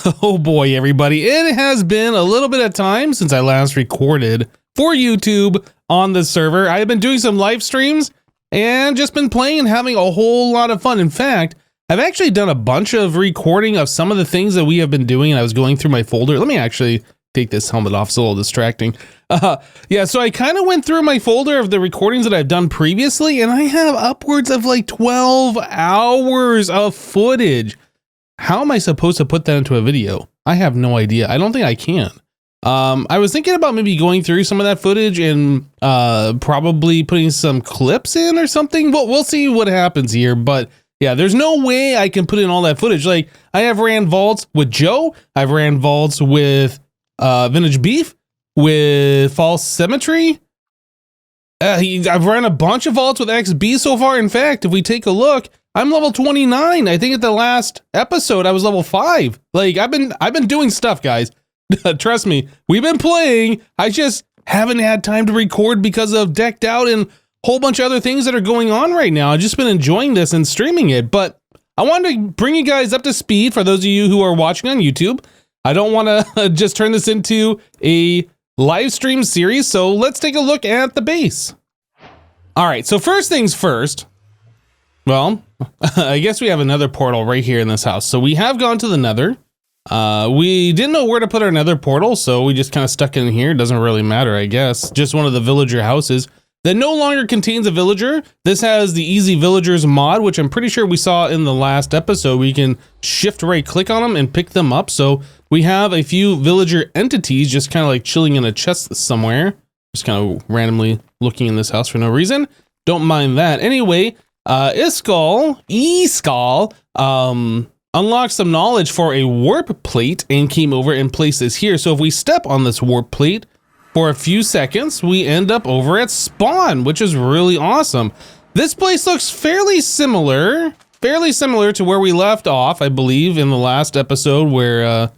Oh boy, everybody. It has been a little bit of time since I last recorded for YouTube on the server. I've been doing some live streams and just been playing and having a whole lot of fun. In fact, I've actually done a bunch of recording of some of the things that we have been doing, and I was going through my folder. Let me actually take this helmet off. It's a little distracting. Yeah, so I kind of went through my folder of the recordings that I've done previously, and I have upwards of like 12 hours of footage. How am I supposed to put that into a video? I have no idea. I don't think I can. I was thinking about maybe going through some of that footage and probably putting some clips in or something. We'll see what happens here. But yeah, there's no way I can put in all that footage. Like, I have ran vaults with Joe. I've ran vaults with Vintage Beef, with False Symmetry. I've run a bunch of vaults with XB so far. In fact, if we take a look, I'm level 29. I think at the last episode I was level 5. Like, I've been doing stuff, guys. Trust me, we've been playing. I just haven't had time to record because of Decked Out and a whole bunch of other things that are going on right now. I've just been enjoying this and streaming it, but I wanted to bring you guys up to speed for those of you who are watching on YouTube. I don't want to just turn this into a live stream series, so let's take a look at the base. All right, so first things first. Well, I guess we have another portal right here in this house. So we have gone to the Nether. We didn't know where to put our Nether portal, so we just kind of stuck in here. It doesn't really matter, I guess. Just one of the villager houses that no longer contains a villager. This has the Easy Villagers mod, which I'm pretty sure we saw in the last episode. We can shift right click on them and pick them up. So we have a few villager entities just kind of like chilling in a chest somewhere. Just kind of randomly looking in this house for no reason. Don't mind that. Anyway, Escall unlocked some knowledge for a warp plate and came over and placed this here. So if we step on this warp plate for a few seconds, we end up over at spawn, which is really awesome. This place looks fairly similar to where we left off, I believe, in the last episode where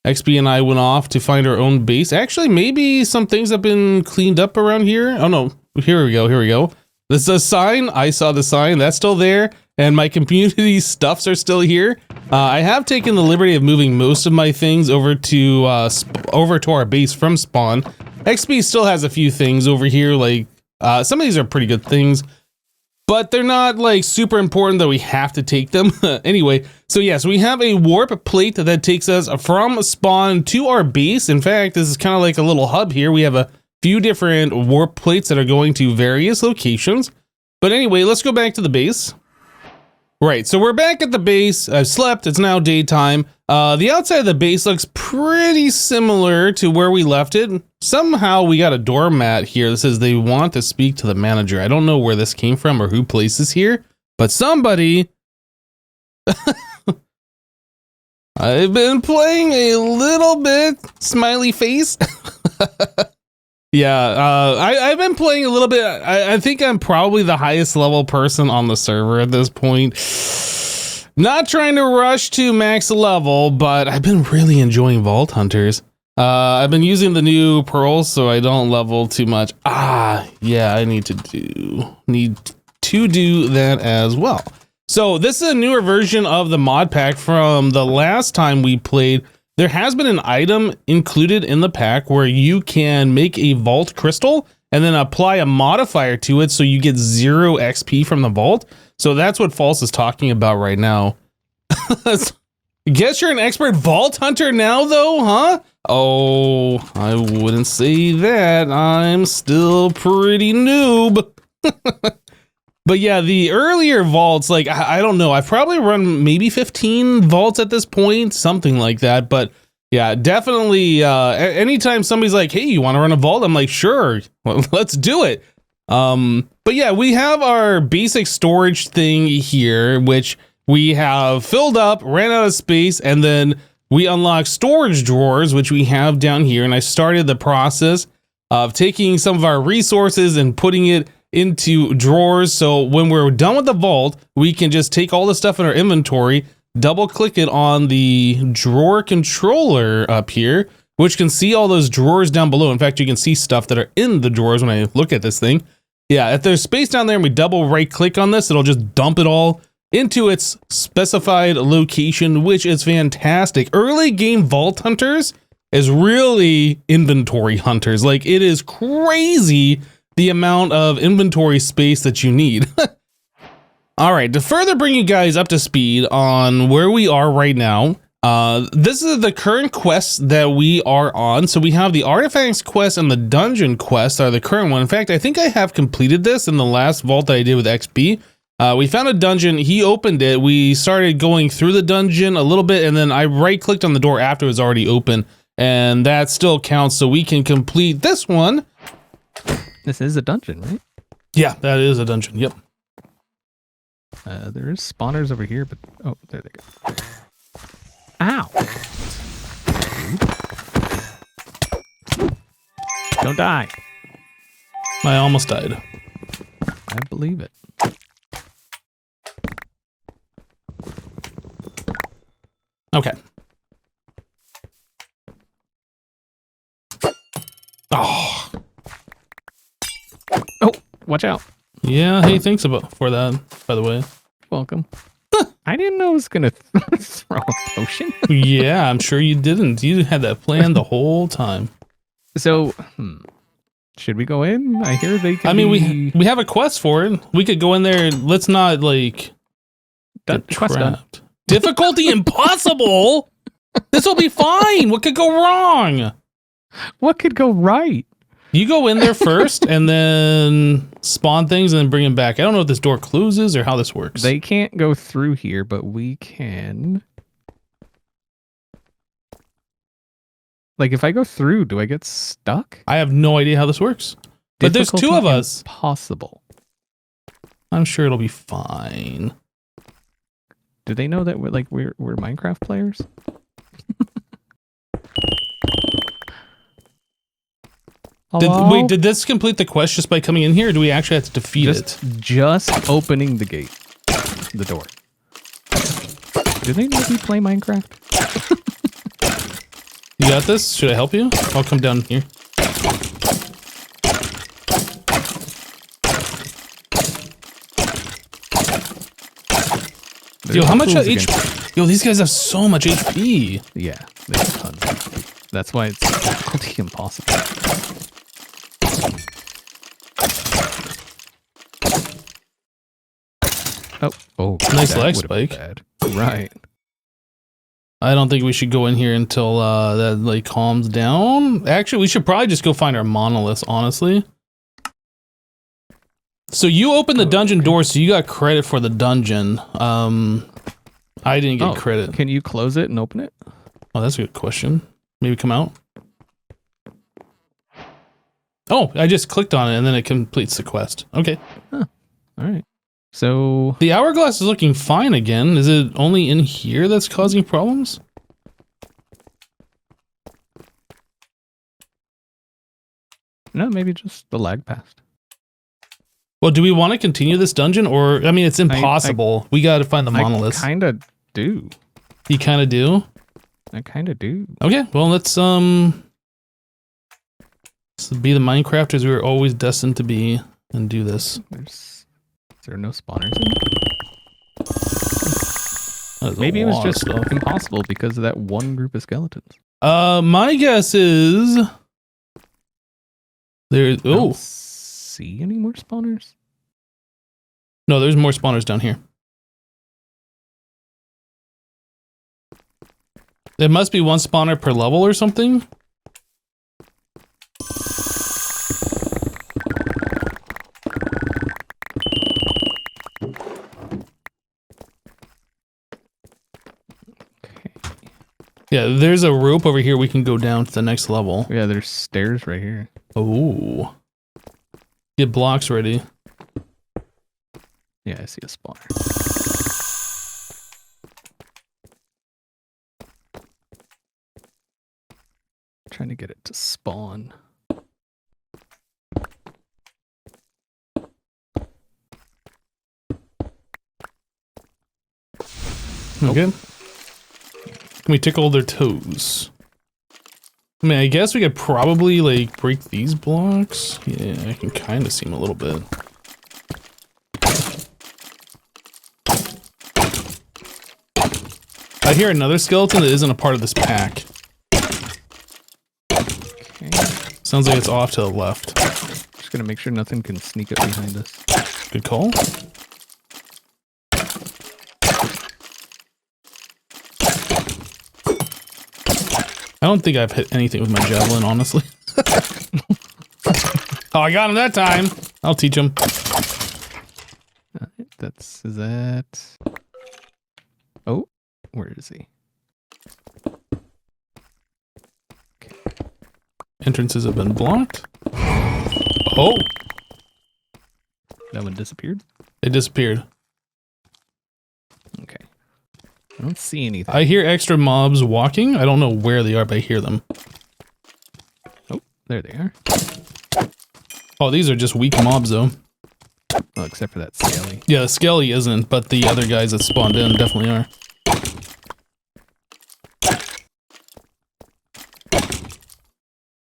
XP and I went off to find our own base. Actually, maybe some things have been cleaned up around here. Oh no, here we go. This is a sign. I saw the sign. That's still there. And my community stuffs are still here. I have taken the liberty of moving most of my things over to our base from spawn. XP still has a few things over here. Like some of these are pretty good things, but they're not like super important that we have to take them. Anyway, so yes, we have a warp plate that takes us from spawn to our base. In fact, this is kind of like a little hub here. We have a few different warp plates that are going to various locations. But anyway, let's go back to the base. Right, so we're back at the base. I've slept, it's now daytime. The outside of the base looks pretty similar to where we left it. Somehow we got a doormat here that says they want to speak to the manager. I don't know where this came from or who placed this here, but somebody... I've been playing a little bit smiley face. Yeah, I've been playing a little bit. I think I'm probably the highest level person on the server at this point. Not trying to rush to max level, but I've been really enjoying Vault Hunters. I've been using the new pearls so I don't level too much. Yeah, I need to do that as well. So this is a newer version of the mod pack from the last time we played. There has been an item included in the pack where you can make a vault crystal and then apply a modifier to it so you get 0 XP from the vault. So that's what False is talking about right now. Guess you're an expert vault hunter now though, huh? Oh, I wouldn't say that. I'm still pretty noob. But yeah, the earlier vaults, like, I don't know, I've probably run maybe 15 vaults at this point, something like that. But yeah, definitely, anytime somebody's like, hey, you want to run a vault? I'm like, sure, well, let's do it. But yeah, we have our basic storage thing here, which we have filled up, ran out of space, and then we unlock storage drawers, which we have down here. And I started the process of taking some of our resources and putting it into drawers, so when we're done with the vault, we can just take all the stuff in our inventory, double click it on the drawer controller up here, which can see all those drawers down below. In fact, you can see stuff that are in the drawers when I look at this thing. Yeah, if there's space down there and we double right click on this, it'll just dump it all into its specified location, which is fantastic. Early game Vault Hunters is really inventory hunters. Like, it is crazy the amount of inventory space that you need. All right, to further bring you guys up to speed on where we are right now, this is the current quests that we are on. So we have the artifacts quest and the dungeon quest are the current one. In fact, I think I have completed this in the last vault that I did with XP. We found a dungeon, he opened it, we started going through the dungeon a little bit, and then I right-clicked on the door after it was already open, and that still counts, so we can complete this one. This is a dungeon, right? Yeah, that is a dungeon, yep. There is spawners over here, but... Oh, there they go. Ow! Don't die. I almost died. I believe it. Okay. Oh. Oh, watch out. Yeah, hey, thanks for that, by the way. Welcome. I didn't know I was going to throw a potion. Yeah, I'm sure you didn't. You had that plan the whole time. So, should we go in? I hear they can we have a quest for it. We could go in there. Let's not, like, get quest done. trapped. Difficulty impossible? This will be fine. What could go wrong? What could go right? You go in there first and then spawn things and then bring them back. I don't know if this door closes or how this works. They can't go through here, but we can. Like, if I go through, do I get stuck? I have no idea how this works. But there's two of us. Possible. I'm sure it'll be fine. Do they know that we're Minecraft players? Did this complete the quest just by coming in here, or do we actually have to defeat it? Just opening the gate. The door. Do they know we play Minecraft? You got this? Should I help you? I'll come down here. Yo, how much HP? Yo, these guys have so much HP. Yeah, they have tons. That's why it's difficulty impossible. Oh, nice lag spike. Right. I don't think we should go in here until that like calms down. Actually, we should probably just go find our monoliths, honestly. So you opened the dungeon door, so you got credit for the dungeon. I didn't get credit. Can you close it and open it? Oh, that's a good question. Maybe come out. Oh, I just clicked on it and then it completes the quest. Okay. Huh. All right. So the hourglass is looking fine again. Is it only in here that's causing problems? No, maybe just the lag passed. Well, do we want to continue this dungeon, or I mean, it's impossible. We got to find the monoliths. I kind of do. You kind of do? I kind of do. Okay, well, let's be the Minecrafters we were always destined to be and do this. Is there no spawners in it? Maybe it was just impossible because of that one group of skeletons. My guess is there. Oh, see any more spawners? No, there's more spawners down here. There must be one spawner per level or something. Yeah, there's a rope over here. We can go down to the next level. Yeah, there's stairs right here. Oh. Get blocks ready. Yeah, I see a spawner. Trying to get it to spawn. Okay. Can we tickle their toes? I mean, I guess we could probably, like, break these blocks. Yeah, I can kind of see them a little bit. I hear another skeleton that isn't a part of this pack. Okay. Sounds like it's off to the left. Just gonna make sure nothing can sneak up behind us. Good call. I don't think I've hit anything with my javelin, honestly. Oh, I got him that time. I'll teach him. Is that... Oh, where is he? Okay. Entrances have been blocked. Oh, That one disappeared? it disappeared. Okay. I don't see anything. I hear extra mobs walking. I don't know where they are, but I hear them. Oh, there they are. Oh, these are just weak mobs, though. Oh, except for that scaly. Yeah, the Skelly isn't, but the other guys that spawned in definitely are.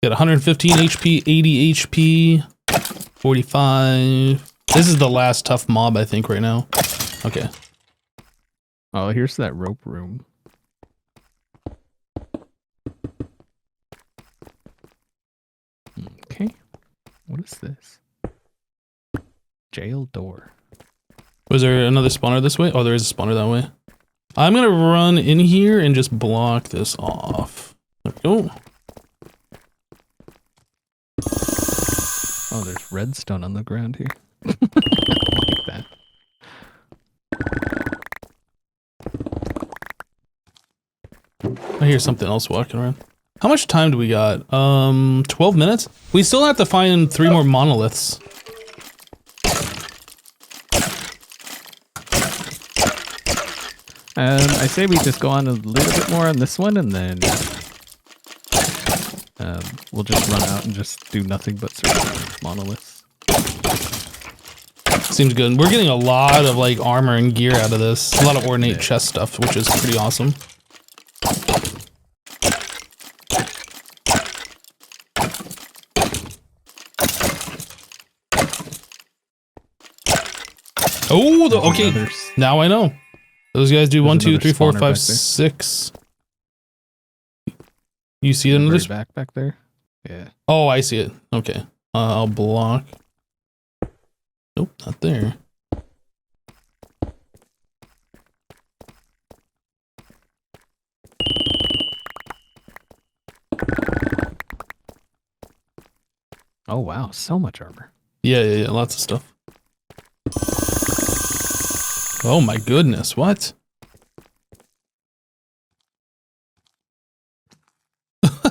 Got 115 HP, 80 HP, 45. This is the last tough mob, I think, right now. Okay. Oh, here's that rope room. Okay. What is this? Jail door. Was there another spawner this way? Oh, there is a spawner that way. I'm going to run in here and just block this off. There we go. Oh, there's redstone on the ground here. Like that. I hear something else walking around. How much time do we got? 12 minutes? We still have to find 3 more monoliths. I say we just go on a little bit more on this one, and then we'll just run out and just do nothing but search monoliths. Seems good. We're getting a lot of like armor and gear out of this. A lot of ornate chest stuff, which is pretty awesome. Oh, okay. Now I know. Those guys do 1, 2, 3, 4, 5, 6. You see them? Back there? Yeah. Oh, I see it. Okay. I'll block. Nope, not there. Oh, wow. So much armor. Yeah. Lots of stuff. Oh my goodness, what?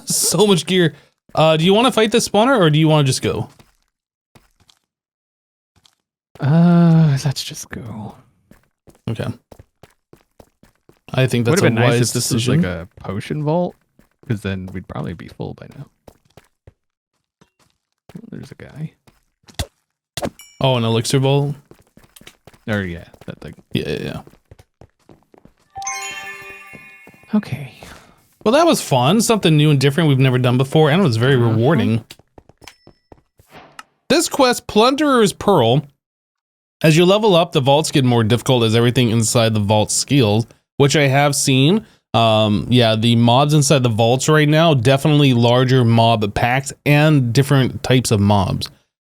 So much gear. Do you want to fight this spawner or do you want to just go? Let's just go. Okay. I think that's Would have been a nice wise if this decision. was like a potion vault, because then we'd probably be full by now. Oh, there's a guy. Oh, an elixir bowl? Or yeah, that thing. Yeah. Okay. Well, that was fun. Something new and different we've never done before, and it was very rewarding. This quest, Plunderer's Pearl. As you level up, the vaults get more difficult as everything inside the vault scales, which I have seen. Yeah, the mobs inside the vaults right now, definitely larger mob packs and different types of mobs.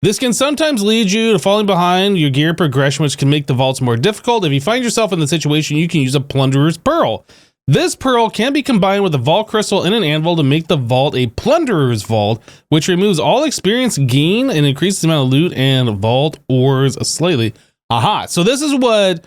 This can sometimes lead you to falling behind your gear progression, which can make the vaults more difficult. If you find yourself in the situation, you can use a Plunderer's Pearl. This pearl can be combined with a vault crystal and an anvil to make the vault a Plunderer's Vault, which removes all experience gain and increases the amount of loot and vault ores slightly. Aha, so this is what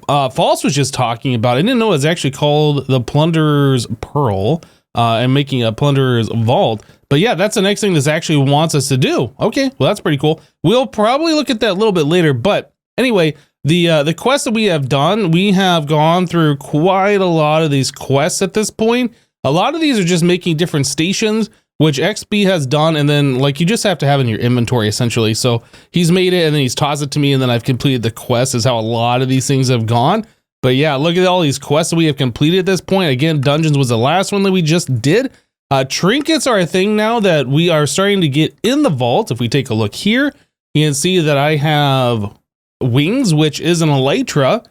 False was just talking about. I didn't know it was actually called the Plunderer's Pearl and making a Plunderer's Vault. But yeah, that's the next thing this actually wants us to do. Okay, well, that's pretty cool. We'll probably look at that a little bit later. But anyway, the quests that we have done, we have gone through quite a lot of these quests at this point. A lot of these are just making different stations, which XB has done. And then like you just have to have in your inventory essentially. So he's made it and then he's tossed it to me and then I've completed the quest is how a lot of these things have gone. But yeah, look at all these quests that we have completed at this point. Again, dungeons was the last one that we just did. Trinkets are a thing now that we are starting to get in the vault. If we take a look here, you can see that I have wings, which is an elytra.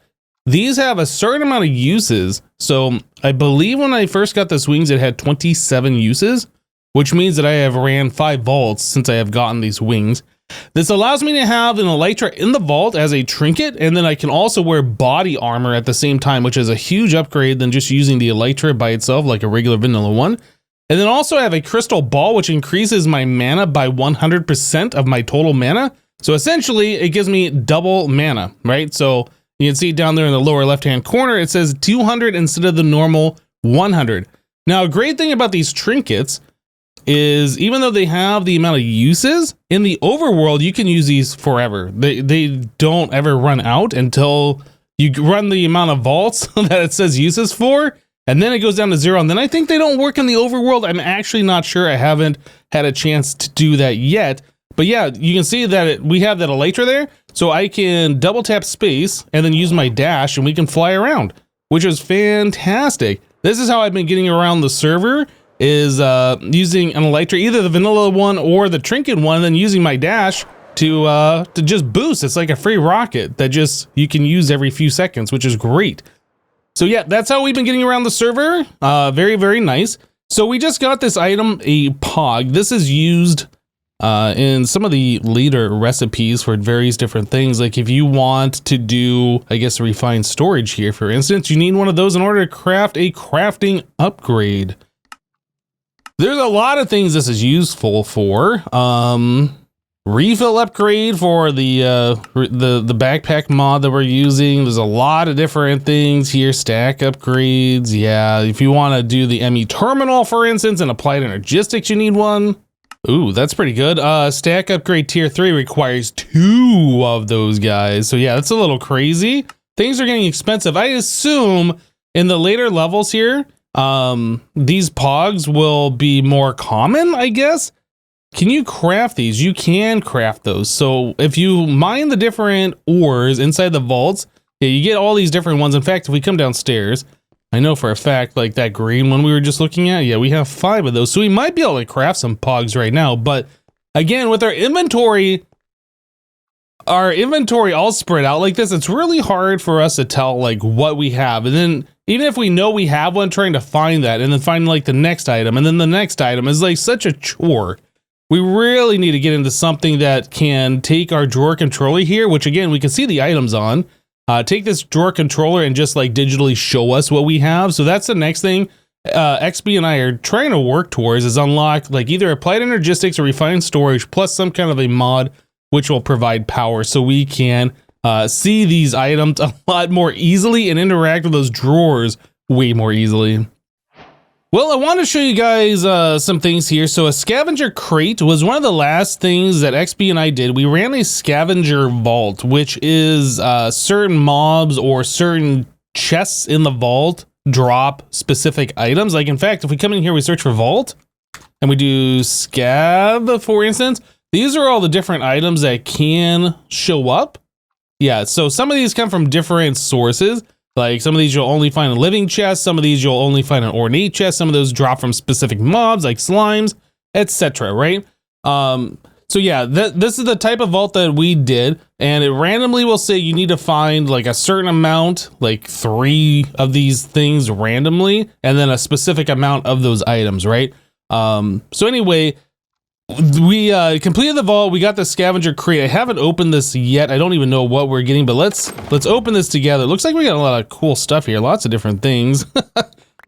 these have a certain amount of uses. So I believe when I first got this wings, it had 27 uses, which means that I have ran 5 vaults since I have gotten these wings. This allows me to have an elytra in the vault as a trinket, and then I can also wear body armor at the same time, which is a huge upgrade than just using the elytra by itself like a regular vanilla one. And then also I have a crystal ball, which increases my mana by 100% of my total mana. So essentially it gives me double mana, right? So you can see down there in the lower left-hand corner, it says 200 instead of the normal 100. Now, a great thing about these trinkets is even though they have the amount of uses, in the overworld, you can use these forever. They don't ever run out until you run the amount of vaults that it says uses for, and then it goes down to 0. And then I think they don't work in the overworld. I'm actually not sure. I haven't had a chance to do that yet. But yeah, you can see that we have that elytra there. So I can double tap space and then use my dash and we can fly around, which is fantastic. This is how I've been getting around the server, is using an elytra, either the vanilla one or the trinket one, and then using my dash to just boost. It's like a free rocket that just you can use every few seconds, which is great. So yeah, that's how we've been getting around the server. Very, very nice. So we just got this item, a pog. This is used in some of the later recipes for various different things. Like if you want to do, I guess, refined storage here, for instance, you need one of those in order to craft a crafting upgrade. There's a lot of things this is useful for. Refill upgrade for the backpack mod that we're using. There's a lot of different things here. Stack upgrades. Yeah, if you want to do the ME terminal, for instance, and applied energistics, you need one. Ooh, that's pretty good. Stack upgrade tier 3 requires 2 of those guys. So yeah, that's a little crazy. Things are getting expensive. I assume in the later levels here, these pogs will be more common, I guess. Can you craft these? You can craft those. So if you mine the different ores inside the vaults, yeah, you get all these different ones. In fact, if we come downstairs, I know for a fact, like that green one we were just looking at, yeah, we have 5 of those. So we might be able to craft some pogs right now. But again, with our inventory all spread out like this, it's really hard for us to tell like what we have. And then even if we know we have one, trying to find that and then find like the next item and then the next item is like such a chore. We really need to get into something that can take our drawer controller here, which again, we can see the items on. Take this drawer controller and just like digitally show us what we have. So that's the next thing XB and I are trying to work towards, is unlock like either applied energistics or refined storage plus some kind of a mod which will provide power so we can see these items a lot more easily and interact with those drawers way more easily. Well, I want to show you guys some things here. So a scavenger crate was one of the last things that XB and I did. We ran a scavenger vault, which is certain mobs or certain chests in the vault drop specific items. Like in fact, if we come in here, we search for vault and we do scav, for instance, these are all the different items that can show up. Yeah, so some of these come from different sources. Like some of these you'll only find in living chests, some of these you'll only find in ornate chests, some of those drop from specific mobs like slimes, etc. Right? So yeah, this is the type of vault that we did, and it randomly will say you need to find like a certain amount, like 3 of these things randomly, and then a specific amount of those items, right? So anyway, we completed the vault. We got the scavenger crate. I haven't opened this yet. I don't even know what we're getting, but let's open this together. It looks like we got a lot of cool stuff here. Lots of different things.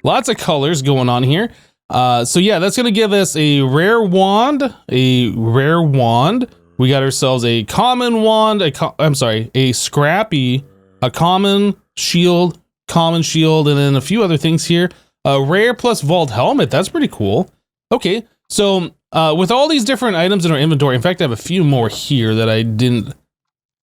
Lots of colors going on here. So yeah, that's going to give us a rare wand, We got ourselves a common wand, a scrappy, a common shield, and then a few other things here. A rare plus vault helmet. That's pretty cool. Okay, so with all these different items in our inventory, in fact, I have a few more here that I didn't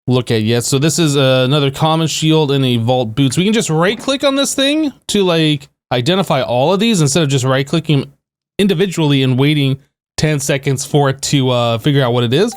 look at yet. So this is another common shield and a vault boots. We can just right click on this thing to like identify all of these instead of just right clicking individually and waiting 10 seconds for it to figure out what it is.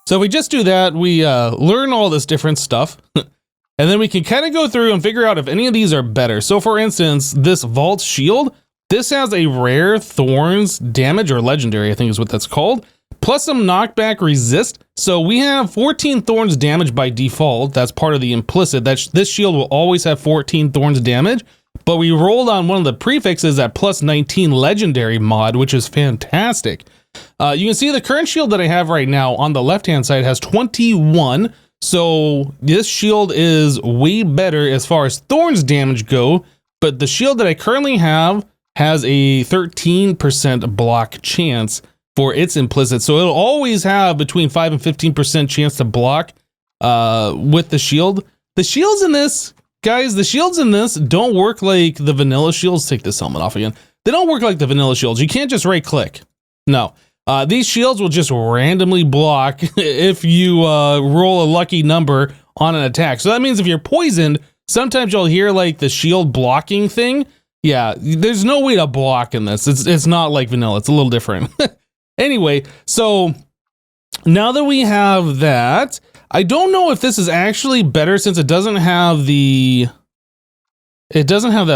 So if we just do that, we learn all this different stuff and then we can kind of go through and figure out if any of these are better. So for instance, this vault shield, This has a rare thorns damage, or legendary, I think is what that's called, plus some knockback resist. So we have 14 thorns damage by default. That's part of the implicit. This shield will always have 14 thorns damage, but we rolled on one of the prefixes at plus 19 legendary mod, which is fantastic. You can see the current shield that I have right now on the left-hand side has 21. So this shield is way better as far as thorns damage go, but the shield that I currently have has a 13% block chance for its implicit. So it'll always have between 5 and 15% chance to block with the shield. The shields in this, guys, the shields in this don't work like the vanilla shields. Take this helmet off again. They don't work like the vanilla shields. You can't just right click. No. These shields will just randomly block if you roll a lucky number on an attack. So that means if you're poisoned, sometimes you'll hear like the shield blocking thing. Yeah, there's no way to block in this. It's not like vanilla. It's a little different. Anyway, so now that we have that, I don't know if this is actually better since it doesn't have that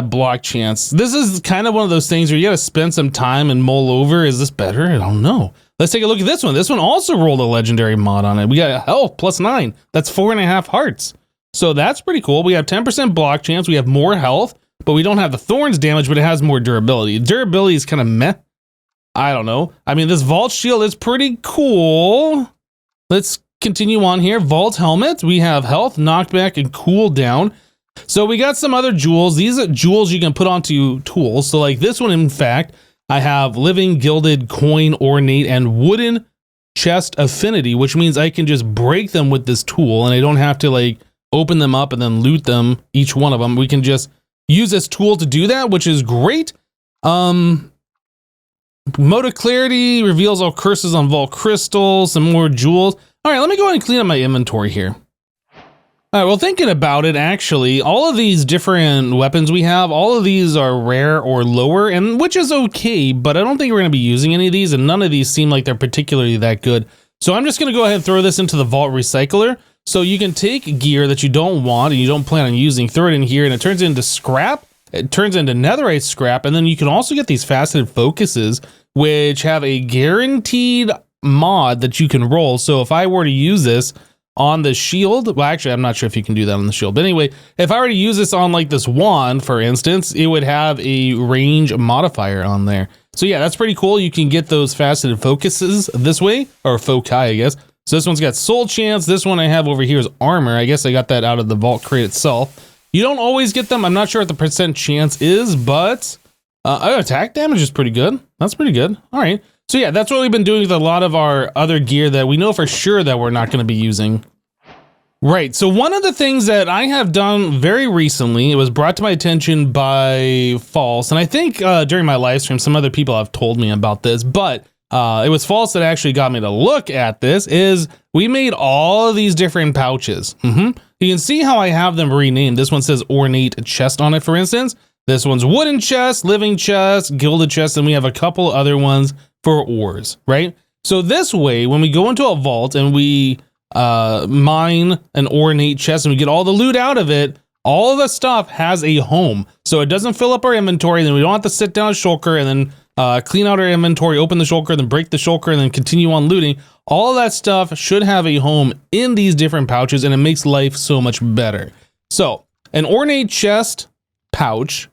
block chance. This is kind of one of those things where you gotta spend some time and mull over. Is this better? I don't know. Let's take a look at this one. This one also rolled a legendary mod on it. We got health plus 9. That's 4.5 hearts. So that's pretty cool. We have 10% block chance. We have more health, but we don't have the thorns damage, but it has more durability. Durability is kind of meh. I don't know. I mean, this vault shield is pretty cool. Let's continue on here. Vault helmet. We have health, knockback, and cooldown. So we got some other jewels. These are jewels you can put onto tools. So like this one, in fact, I have living, gilded, coin, ornate, and wooden chest affinity, which means I can just break them with this tool and I don't have to like open them up and then loot them, each one of them. We can just use this tool to do that, which is great. Mode of clarity reveals all curses on vault crystals, some more jewels. All right, let me go ahead and clean up my inventory here. All right, well, thinking about it, actually, all of these different weapons we have, all of these are rare or lower, and which is okay, but I don't think we're going to be using any of these, and none of these seem like they're particularly that good. So I'm just going to go ahead and throw this into the vault recycler. So you can take gear that you don't want and you don't plan on using, throw it in here, and it turns into scrap. It turns into netherite scrap, and then you can also get these faceted focuses, which have a guaranteed mod that you can roll. So if I were to use this on the shield, well, actually, I'm not sure if you can do that on the shield, but anyway, if I were to use this on like this wand, for instance, it would have a range modifier on there. So yeah, that's pretty cool. You can get those faceted focuses this way, or foci, I guess. So this one's got soul chance. This one I have over here is armor. I guess I got that out of the vault crate itself. You don't always get them. I'm not sure what the percent chance is, but attack damage is pretty good. That's pretty good. All right. So yeah, that's what we've been doing with a lot of our other gear that we know for sure that we're not going to be using. Right. So one of the things that I have done very recently, it was brought to my attention by False, and I think during my live stream, some other people have told me about this, but it was False that actually got me to look at this, is we made all of these different pouches. You can see how I have them renamed. This one says ornate chest on it, for instance. This one's wooden chest, living chest, gilded chest, and we have a couple other ones for ores, right? So this way, when we go into a vault and we mine an ornate chest and we get all the loot out of it, all of the stuff has a home. So it doesn't fill up our inventory, then we don't have to sit down a shulker and then clean out our inventory, open the shulker, then break the shulker, and then continue on looting. All of that stuff should have a home in these different pouches, and it makes life so much better. So an ornate chest pouch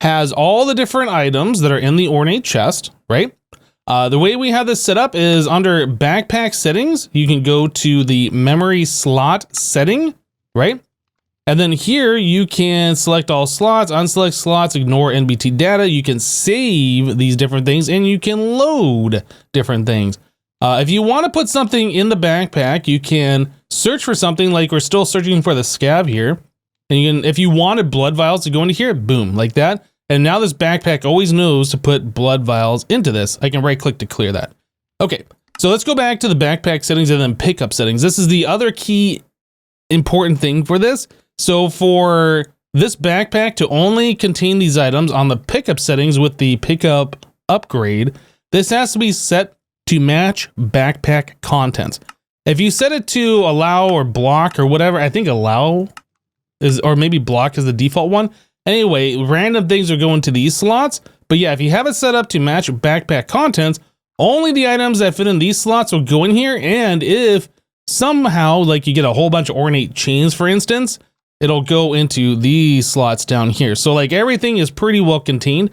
has all the different items that are in the ornate chest, right? The way we have this set up is under backpack settings. You can go to the memory slot setting, right? And then here you can select all slots, unselect slots, ignore NBT data. You can save these different things and you can load different things. If you want to put something in the backpack, you can search for something, like we're still searching for the scav here. And you can, if you wanted blood vials to go into here, boom, like that. And now this backpack always knows to put blood vials into this. I can right click to clear that. Okay, so let's go back to the backpack settings and then pickup settings. This is the other key important thing for this. So for this backpack to only contain these items on the pickup settings with the pickup upgrade, this has to be set to match backpack contents. If you set it to allow or block or whatever, I think allow is, or maybe block is the default one. Anyway, random things are going to these slots, But yeah, if you have it set up to match backpack contents, only the items that fit in these slots will go in here. And if somehow, like you get a whole bunch of ornate chains, for instance, it'll go into these slots down here. So like everything is pretty well contained.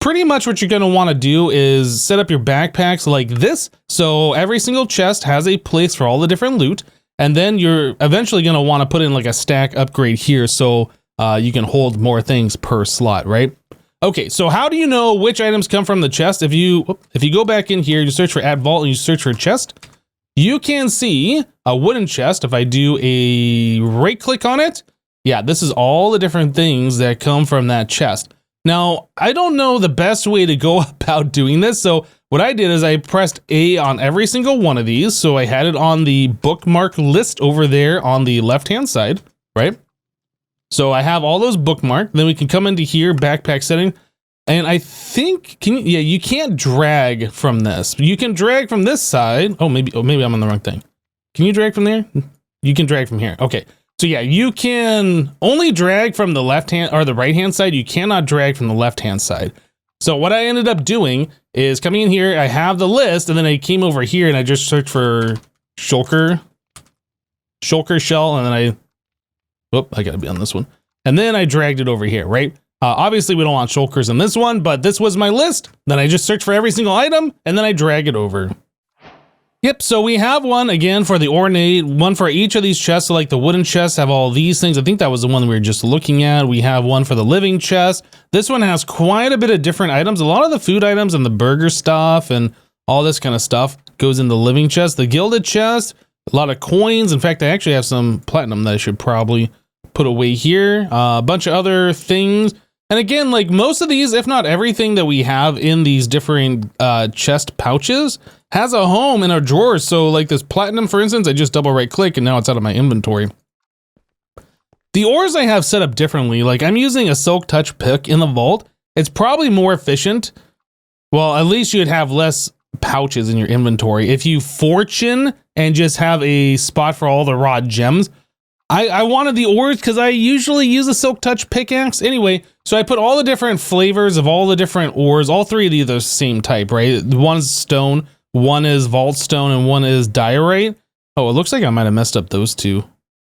Pretty much what you're going to want to do is set up your backpacks like this. So every single chest has a place for all the different loot. And then you're eventually going to want to put in like a stack upgrade here. So you can hold more things per slot, right? Okay, so how do you know which items come from the chest? If you go back in here, you search for add vault and you search for chest, you can see a wooden chest. If I do a right click on it, yeah, this is all the different things that come from that chest. Now, I don't know the best way to go about doing this. So what I did is I pressed A on every single one of these. So I had it on the bookmark list over there on the left-hand side, right? So I have all those bookmarked. Then we can come into here, backpack setting. And I think, you can't drag from this. You can drag from this side. Oh, maybe I'm on the wrong thing. Can you drag from there? You can drag from here. Okay. So yeah, you can only drag from the left hand or the right hand side. You cannot drag from the left hand side. So what I ended up doing is coming in here, I have the list, and then I came over here and I just searched for shulker shell, and then I gotta be on this one. And then I dragged it over here, right? Obviously we don't want shulkers in this one, but this was my list. Then I just search for every single item and then I drag it over. Yep, so we have one again for the ornate, one for each of these chests. So like the wooden chests have all these things. I think that was the one we were just looking at. We have one for the living chest. This one has quite a bit of different items. A lot of the food items and the burger stuff and all this kind of stuff goes in the living chest. The gilded chest, a lot of coins. In fact, I actually have some platinum that I should probably put away here. A bunch of other things. And again, like most of these, if not everything that we have in these different chest pouches has a home in our drawers. So like this platinum, for instance, I just double right click and now it's out of my inventory. The ores I have set up differently. Like I'm using a silk touch pick in the vault. It's probably more efficient. Well, at least you'd have less pouches in your inventory. If you fortune and just have a spot for all the raw gems, I wanted the ores because I usually use a silk touch pickaxe anyway. So I put all the different flavors of all the different ores. All three of these are the same type, right? One's stone, one is vault stone, and one is diorite. Oh, it looks like I might have messed up those two.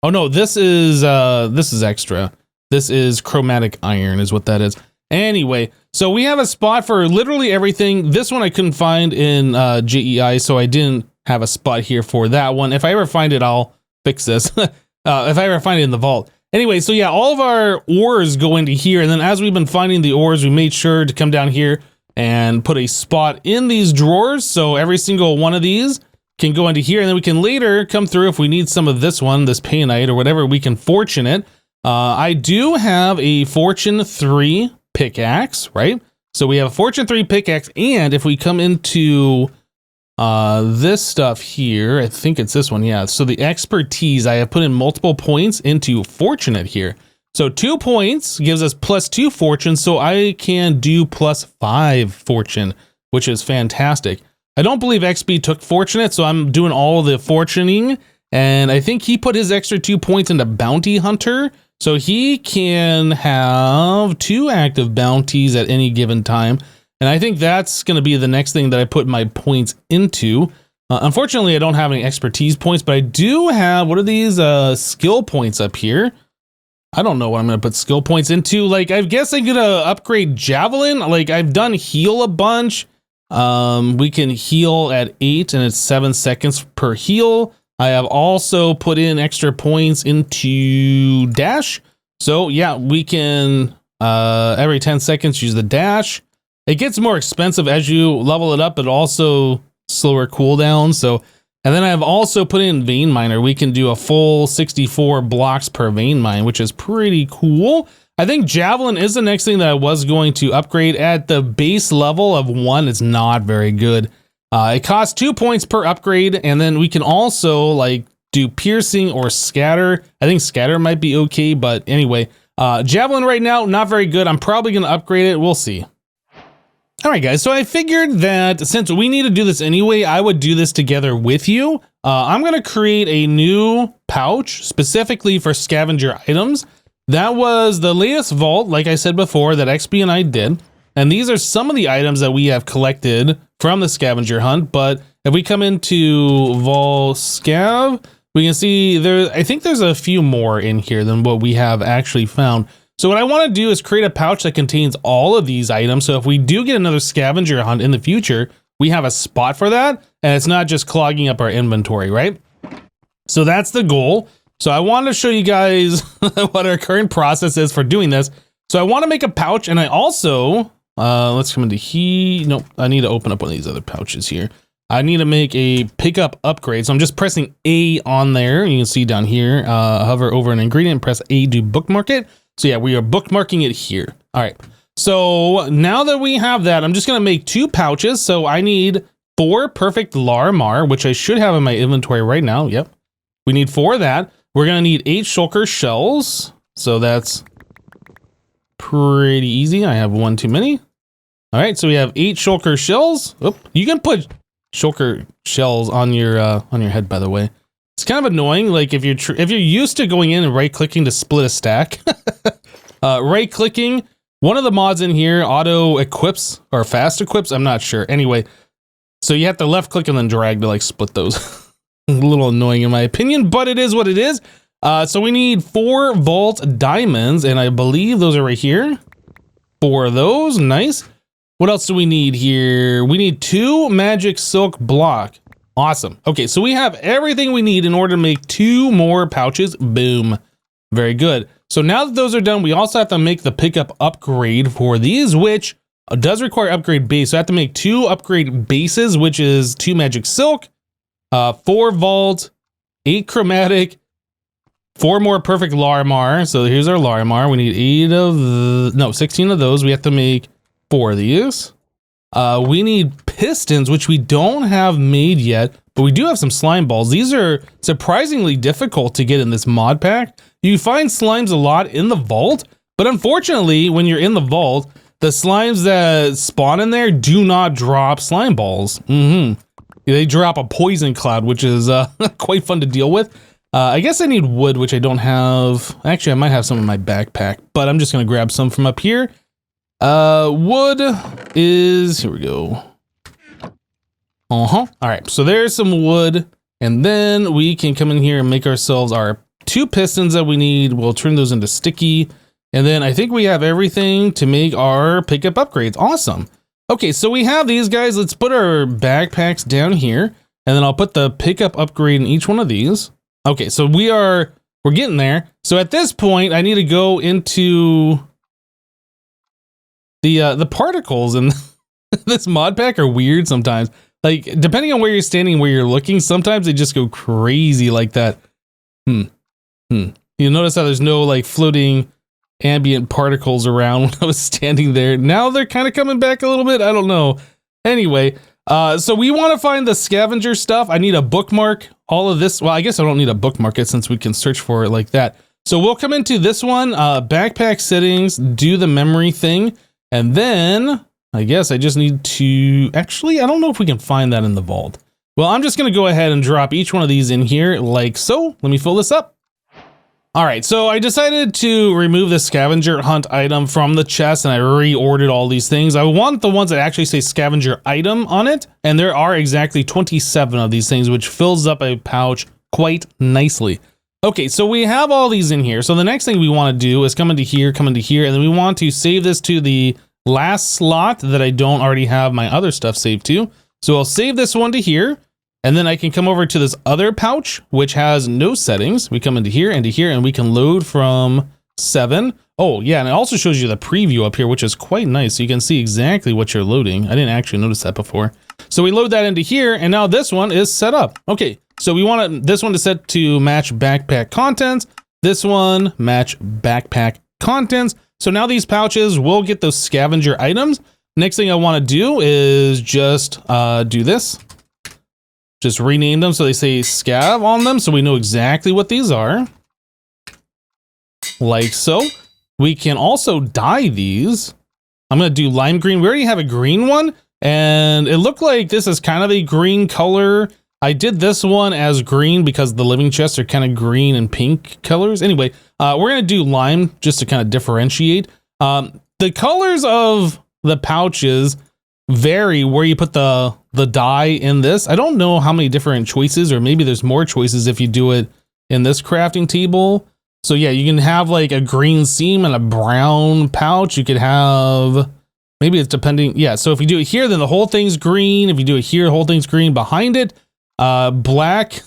Oh no, this is extra. This is chromatic iron is what that is. Anyway, so we have a spot for literally everything. This one I couldn't find in JEI, so I didn't have a spot here for that one. If I ever find it, I'll fix this. If I ever find it in the vault. Anyway, so yeah, all of our ores go into here. And then as we've been finding the ores, we made sure to come down here and put a spot in these drawers. So every single one of these can go into here. And then we can later come through if we need some of this one, this painite or whatever, we can fortune it. I do have a Fortune 3 pickaxe, right? So we have a Fortune 3 pickaxe. And if we come into this stuff here, I think it's this one. Yeah. So the expertise, I have put in multiple points into fortunate here. So 2 points gives us +2 fortune. So I can do +5 fortune, which is fantastic. I don't believe XB took fortunate. So I'm doing all the fortuning, and I think he put his extra 2 points into bounty hunter. So he can have 2 active bounties at any given time. And I think that's going to be the next thing that I put my points into. Unfortunately, I don't have any expertise points, but I do have, what are these skill points up here? I don't know what I'm going to put skill points into. Like, I guess I'm going to upgrade javelin. Like, I've done heal a bunch. We can heal at 8 and it's 7 seconds per heal. I have also put in extra points into dash. So yeah, we can every 10 seconds use the dash. It gets more expensive as you level it up, but also slower cooldown. So, and then I've also put in vein miner. We can do a full 64 blocks per vein mine, which is pretty cool. I think javelin is the next thing that I was going to upgrade. At the base level of 1, it's not very good. It costs 2 points per upgrade, and then we can also like do piercing or scatter. I think scatter might be okay, but anyway, javelin right now, not very good. I'm probably going to upgrade it. We'll see. All right, guys, so I figured that since we need to do this anyway, I would do this together with you. I'm going to create a new pouch specifically for scavenger items. That was the latest vault, like I said before, that XB and I did. And these are some of the items that we have collected from the scavenger hunt. But if we come into Vol Scav, we can see there, I think there's a few more in here than what we have actually found. So what I want to do is create a pouch that contains all of these items. So if we do get another scavenger hunt in the future, we have a spot for that. And it's not just clogging up our inventory, right? So that's the goal. So I want to show you guys what our current process is for doing this. So I want to make a pouch, and I also, let's come into here. Nope, I need to open up one of these other pouches here. I need to make a pickup upgrade. So I'm just pressing A on there. You can see down here, hover over an ingredient, press A to bookmark it. So yeah, we are bookmarking it here. All right. So now that we have that, I'm just going to make 2 pouches. So I need 4 perfect Larimar, which I should have in my inventory right now. Yep. We need 4 of that. We're going to need 8 shulker shells. So that's pretty easy. I have 1 too many. All right. So we have 8 shulker shells. Oh, you can put shulker shells on your head, by the way. It's kind of annoying. Like if you're used to going in and right clicking to split a stack, right clicking, one of the mods in here auto equips or fast equips. I'm not sure. Anyway, so you have to left click and then drag to like split those. A little annoying in my opinion, but it is what it is. So we need 4 vault diamonds, and I believe those are right here. 4 of those. Nice. What else do we need here? We need 2 magic silk block. Awesome. Okay, so we have everything we need in order to make 2 more pouches. Boom. Very good. So now that those are done, we also have to make the pickup upgrade for these, which does require upgrade base. So I have to make 2 upgrade bases, which is 2 magic silk, 4 vault, 8 chromatic, 4 more perfect Larimar. So here's our Larimar. We need 16 of those. We have to make 4 of these. We need pistons, which we don't have made yet, but we do have some slime balls. These are surprisingly difficult to get in this mod pack. You find slimes a lot in the vault, but unfortunately, when you're in the vault, the slimes that spawn in there do not drop slime balls. They drop a poison cloud, which is quite fun to deal with. I guess I need wood, which I don't have. Actually, I might have some in my backpack, but I'm just going to grab some from up here. Wood is, here we go. All right, so there's some wood, and then we can come in here and make ourselves our 2 pistons that we need. We'll turn those into sticky, and then I think we have everything to make our pickup upgrades. Awesome. Okay, so we have these guys. Let's put our backpacks down here, and then I'll put the pickup upgrade in each one of these. Okay, so we're getting there. So at this point, I need to go into the particles in this mod pack are weird sometimes. Like, depending on where you're standing, where you're looking, sometimes they just go crazy like that. You notice how there's no like floating ambient particles around when I was standing there. Now they're kind of coming back a little bit. I don't know. Anyway, so we want to find the scavenger stuff. I need a bookmark all of this. Well, I guess I don't need a bookmark it since we can search for it like that. So we'll come into this one, backpack settings, do the memory thing. And then I guess I just need to, actually, I don't know if we can find that in the vault. Well, I'm just going to go ahead and drop each one of these in here like so. Let me fill this up. All right, so I decided to remove the scavenger hunt item from the chest, and I reordered all these things. I want the ones that actually say scavenger item on it, and there are exactly 27 of these things, which fills up a pouch quite nicely. Okay, so we have all these in here. So the next thing we want to do is come into here, and then we want to save this to the last slot that I don't already have my other stuff saved to. So I'll save this one to here. And then I can come over to this other pouch, which has no settings. We come into here, and we can load from 7. Oh, yeah, and it also shows you the preview up here, which is quite nice. So you can see exactly what you're loading. I didn't actually notice that before. So we load that into here, and now this one is set up. Okay, so we want this one to set to match backpack contents. This one match backpack contents. So now these pouches will get those scavenger items. Next thing I want to do is just do this. Just rename them so they say scav on them so we know exactly what these are. Like so. We can also dye these. I'm going to do lime green. We already have a green one, and it looked like this is kind of a green color. I did this one as green because the living chests are kind of green and pink colors. Anyway, we're going to do lime just to kind of differentiate. The colors of the pouches vary where you put the dye in this. I don't know how many different choices, or maybe there's more choices if you do it in this crafting table. So yeah, you can have like a green seam and a brown pouch. You could have, maybe it's depending. Yeah, so if you do it here, then the whole thing's green. If you do it here, the whole thing's green. Behind it, black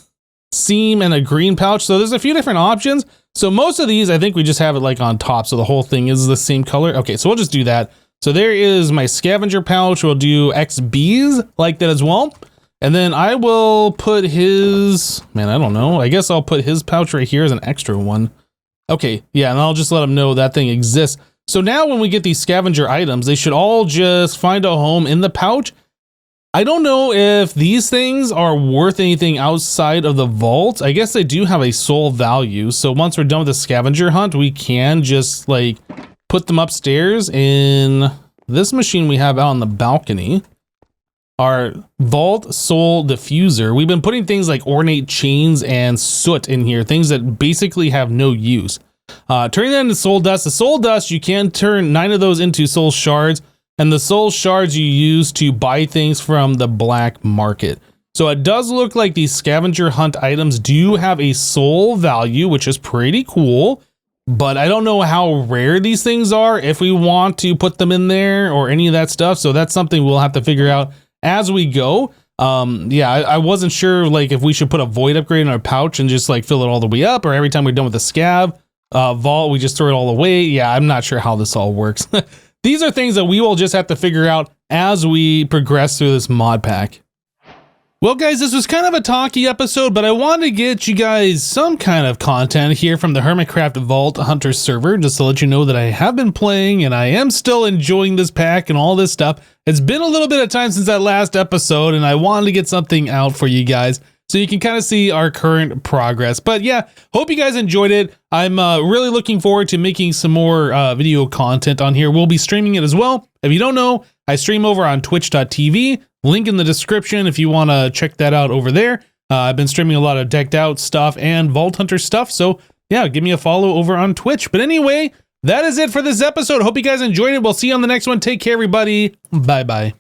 seam and a green pouch. So there's a few different options. So most of these, I think we just have it like on top, so the whole thing is the same color. Okay, so we'll just do that. So there is my scavenger pouch. We'll do XBs like that as well. And then I will put his, man, I don't know. I guess I'll put his pouch right here as an extra one. Okay, yeah, and I'll just let them know that thing exists. So now when we get these scavenger items, they should all just find a home in the pouch. I don't know if these things are worth anything outside of the vault. I guess they do have a soul value. So once we're done with the scavenger hunt, we can just like put them upstairs in this machine we have out on the balcony. Our vault soul diffuser. We've been putting things like ornate chains and soot in here, things that basically have no use. Turning that into soul dust. The soul dust, you can turn 9 of those into soul shards, and the soul shards you use to buy things from the black market. So it does look like these scavenger hunt items do have a soul value, which is pretty cool, but I don't know how rare these things are, if we want to put them in there or any of that stuff. So that's something we'll have to figure out as we go. Yeah, I wasn't sure like if we should put a void upgrade in our pouch and just like fill it all the way up, or every time we're done with the scav vault, we just throw it all away. Yeah, I'm not sure how this all works. These are things that we will just have to figure out as we progress through this mod pack. Well, guys, this was kind of a talky episode, but I wanted to get you guys some kind of content here from the HermitCraft Vault Hunters server, just to let you know that I have been playing and I am still enjoying this pack and all this stuff. It's been a little bit of time since that last episode, and I wanted to get something out for you guys so you can kind of see our current progress. But yeah, hope you guys enjoyed it. I'm really looking forward to making some more video content on here. We'll be streaming it as well. If you don't know, I stream over on twitch.tv. Link in the description if you want to check that out over there. I've been streaming a lot of decked out stuff and Vault Hunter stuff. So yeah, give me a follow over on Twitch. But anyway, that is it for this episode. Hope you guys enjoyed it. We'll see you on the next one. Take care, everybody. Bye-bye.